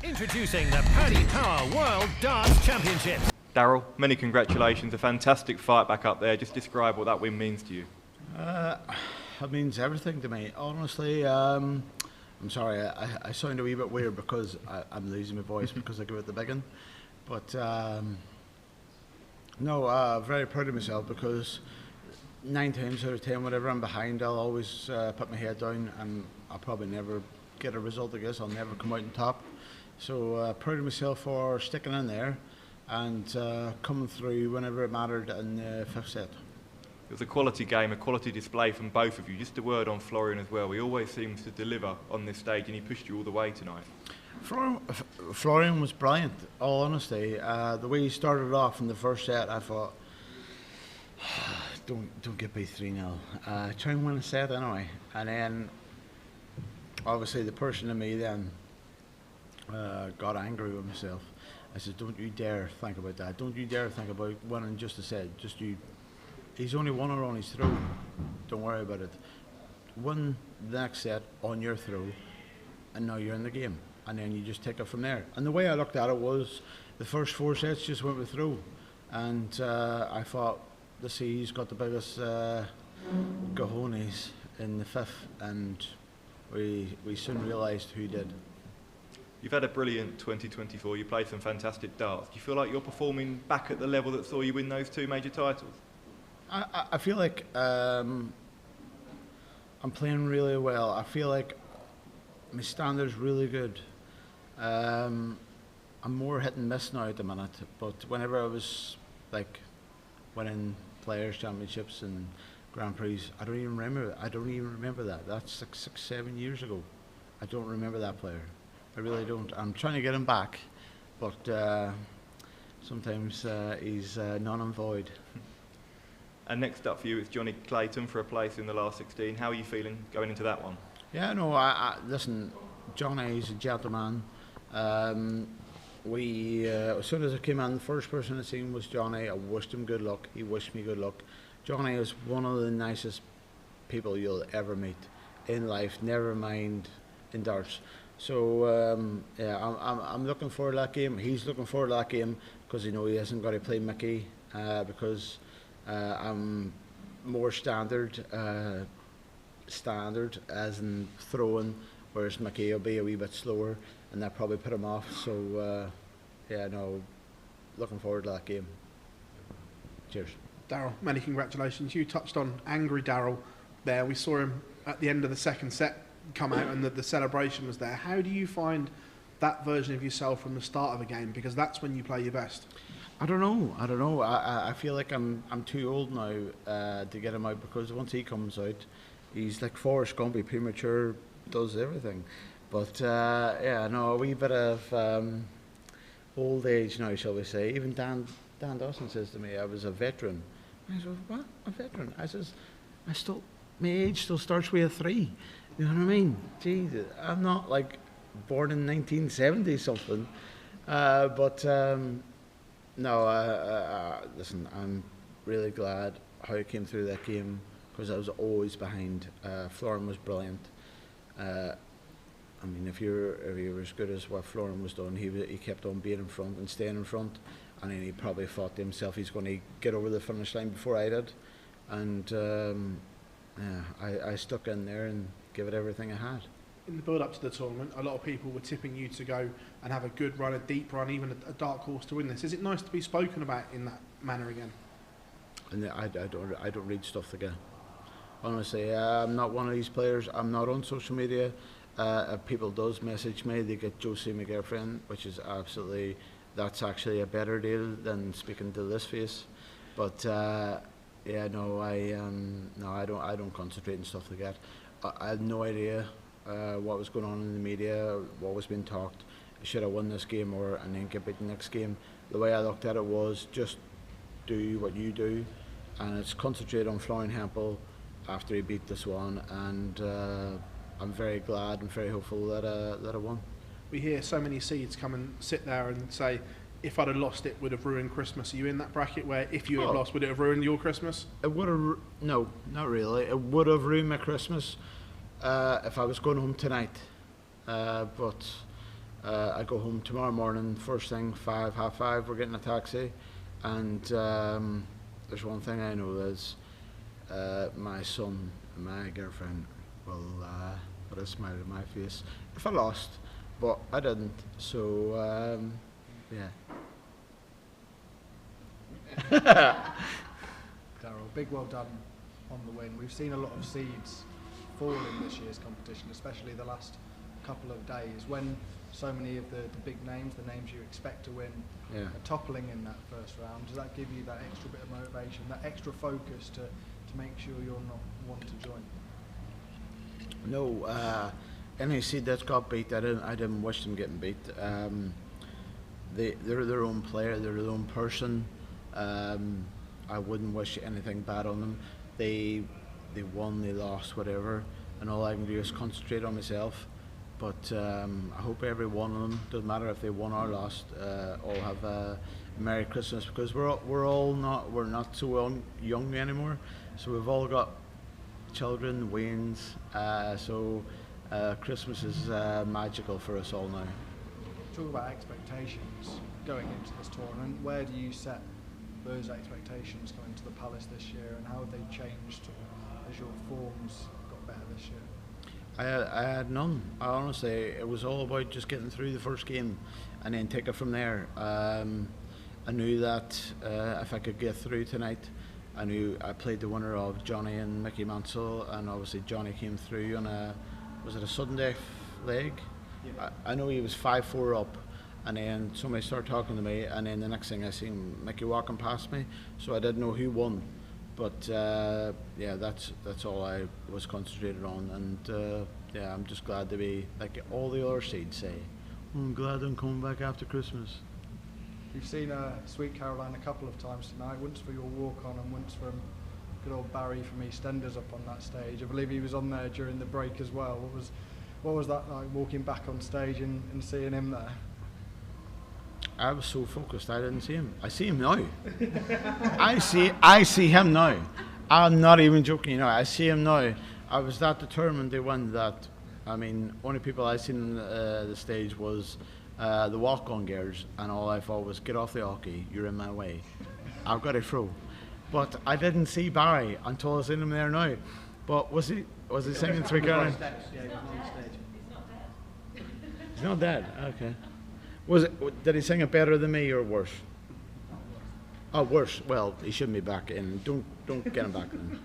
Introducing the Paddy Power World Darts Championships. Daryl, many congratulations. A fantastic fight back up there. Just describe what that win means to you. It means everything to me. Honestly, I'm sorry, I sound a wee bit weird because I'm losing my voice because I give it the big one. But no, very proud of myself because 9 times out of 10, whenever I'm behind, I'll always put my head down and I'll probably never get a result. I guess I'll never come out on top. So proud of myself for sticking in there and coming through whenever it mattered in the 5th set. It was a quality game, a quality display from both of you. Just a word on Florian as well. He always seems to deliver on this stage and he pushed you all the way tonight. Florian was brilliant, all honesty. The way he started off in the 1st set, I thought, don't get beat 3-0. Try and win a set anyway. And then, obviously, the person in me then got angry with myself. I said, don't you dare think about that. Don't you dare think about winning just a set. Just you. He's only one on his throw. Don't worry about it. Win the next set on your throw, and now you're in the game. And then you just take it from there. And the way I looked at it was the first 4 sets just went with throw. And I thought, he's got the biggest cojones in the 5th. And we soon realised who did. You've had a brilliant 2024. You played some fantastic darts. Do you feel like you're performing back at the level that saw you win those 2 major titles? I feel like I'm playing really well. I feel like my standard's really good. I'm more hit and miss now at the minute, but whenever I was like winning Players' Championships and Grand Prix, I don't even remember that. That's 6, 7 years ago. I don't remember that player. I really don't. I'm trying to get him back, but sometimes he's non and void. And next up for you is Johnny Clayton for a place in the last 16. How are you feeling going into that one? Yeah, no, listen, Johnny's a gentleman. As soon as I came in, the first person I seen was Johnny. I wished him good luck. He wished me good luck. Johnny is one of the nicest people you'll ever meet in life, never mind in darts. So yeah, I'm looking forward to that game. He's looking forward to that game because he hasn't got to play Mickey because I'm more standard as in throwing, whereas Mickey will be a wee bit slower, and that probably put him off. So yeah, no, looking forward to that game. Cheers. Daryl, many congratulations. You touched on angry Daryl there. We saw him at the end of the 2nd set come out and the celebration was there. How do you find that version of yourself from the start of a game? Because that's when you play your best. I don't know. I feel like I'm too old now to get him out, because once he comes out, he's like Forrest Gump, premature, does everything. But yeah, no, a wee bit of old age now, shall we say. Even Dan Dawson says to me, I was a veteran. I said, what? A veteran? I says, my age still starts with a 3. You know what I mean? Jesus, I'm not like born in 1970 something. But no, listen, I'm really glad how I came through that game, because I was always behind. Florian was brilliant. I mean, if you were as good as what Florian was doing, he kept on being in front and staying in front, and then he probably thought to himself he's going to get over the finish line before I did, and yeah, I stuck in there and gave it everything I had. In the build-up to the tournament, a lot of people were tipping you to go and have a good run, a deep run, even a dark horse to win this. Is it nice to be spoken about in that manner again? And I don't read stuff again. Honestly, I'm not one of these players. I'm not on social media. If people does message me, they get Josie, my girlfriend, which is that's actually a better deal than speaking to this face. But yeah, no, I don't concentrate on stuff like that. I had no idea what was going on in the media, what was being talked. Should I win this game and then get beat the next game? The way I looked at it was just do what you do, and it's concentrate on Florian Hempel after he beat the Swan, and I'm very glad and very hopeful that I won. We hear so many seeds come and sit there and say, if I'd have lost, it would have ruined Christmas. Are you in that bracket where if you had lost, would it have ruined your Christmas? It would have, no, not really. It would have ruined my Christmas if I was going home tonight. But I go home tomorrow morning, first thing, 5:30, we're getting a taxi, and there's one thing I know is my son and my girlfriend will put a smile on my face if I lost, but I didn't, so yeah. Daryl, big well done on the win. We've seen a lot of seeds fall in this year's competition, especially the last couple of days, when so many of the big names, the names you expect to win, Yeah. are toppling in that first round. Does that give you that extra bit of motivation, that extra focus to make sure you're not one to join? No, any seed that's got beat, I didn't wish them getting beat. They're their own player, they're their own person. I wouldn't wish anything bad on them. They won, they lost, whatever, and all I can do is concentrate on myself. But I hope every one of them, doesn't matter if they won or lost, all have a Merry Christmas, because we're not so young anymore, so we've all got children, weans, so Christmas is magical for us all now. Talk about expectations going into this tournament. Where do you set those expectations going to the Palace this year, and how have they changed as your forms got better this year? I had none. Honestly, it was all about just getting through the first game and then take it from there. I knew that if I could get through tonight, I knew I played the winner of Johnny and Mickey Mansell, and obviously Johnny came through on was it a sudden death leg? Yeah. I know he was 5-4 up, and then somebody started talking to me, and then the next thing I seen Mickey walking past me, so I didn't know who won. But yeah, that's all I was concentrated on, and yeah, I'm just glad to be like all the other seeds say. I'm glad I'm coming back after Christmas. You've seen Sweet Caroline a couple of times tonight, once for your walk-on and once from good old Barry from EastEnders up on that stage. I believe he was on there during the break as well. What was that like, walking back on stage and seeing him there? I was so focused, I didn't see him. I see him now. I see him now. I'm not even joking, you know. I see him now. I was that determined to win that. I mean, only people I seen on the stage was the walk-on girls, and all I thought was, get off the hockey, you're in my way. I've got a throw. But I didn't see Barry until I seen him there now. But was he singing Sweet Caroline? Yeah, he was on stage. He's not dead. Okay. Did he sing it better than me or worse? Oh, worse. Well, he shouldn't be back in. Don't get him back in.